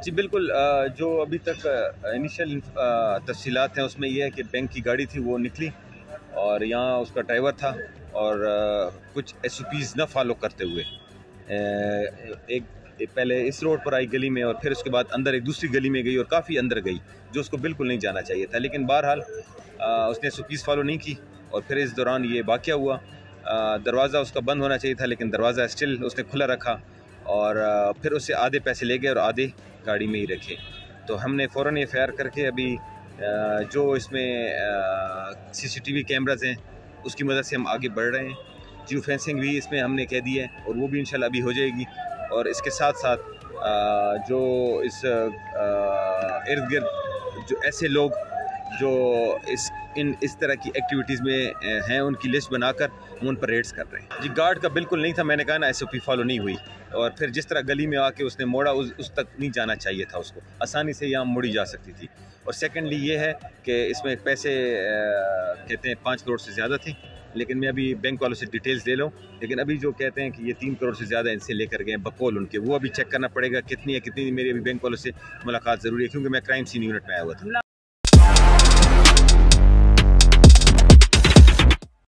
जी बिल्कुल, जो अभी तक इनिशियल तफसीलात हैं उसमें यह है कि बैंक की गाड़ी थी वो निकली और यहाँ उसका ड्राइवर था और कुछ SOPs न फॉलो करते हुए एक पहले इस रोड पर आई गली में और फिर उसके बाद अंदर एक दूसरी गली में गई और काफ़ी अंदर गई, जो उसको बिल्कुल नहीं जाना चाहिए था। लेकिन बहरहाल उसने SOPs फॉलो नहीं की और फिर इस दौरान ये वाक़या हुआ। दरवाज़ा उसका बंद होना चाहिए था लेकिन दरवाज़ा स्टिल उसने खुला रखा और फिर उससे आधे पैसे ले गए और आधे गाड़ी में ही रखे। तो हमने फ़ौरन FIR करके अभी जो इसमें CCTV कैमराज़ हैं उसकी मदद से हम आगे बढ़ रहे हैं। जियो फेंसिंग भी इसमें हमने कह दी है और वो भी इंशाल्लाह अभी हो जाएगी। और इसके साथ साथ जो इस इर्द गिर्द जो ऐसे लोग जो इस तरह की एक्टिविटीज़ में हैं उनकी लिस्ट बनाकर हम उन पर रेड्स कर रहे हैं। जी गार्ड का बिल्कुल नहीं था, मैंने कहा ना SOP फॉलो नहीं हुई और फिर जिस तरह गली में आके उसने मोड़ा उस तक नहीं जाना चाहिए था, उसको आसानी से यहाँ मुड़ी जा सकती थी। और सेकेंडली ये है कि इसमें पैसे कहते हैं 5 करोड़ से ज़्यादा थे, लेकिन मैं अभी बैंक वालों से डिटेल्स ले लूँ। लेकिन अभी जो कहते हैं कि ये 3 करोड़ से ज़्यादा इनसे लेकर गए बकौल उनके, वो अभी चेक करना पड़ेगा कितनी है कितनी। मेरी अभी बैंक वालों से मुलाकात ज़रूरी है क्योंकि मैं क्राइम सीन यूनिट में आया हुआ था।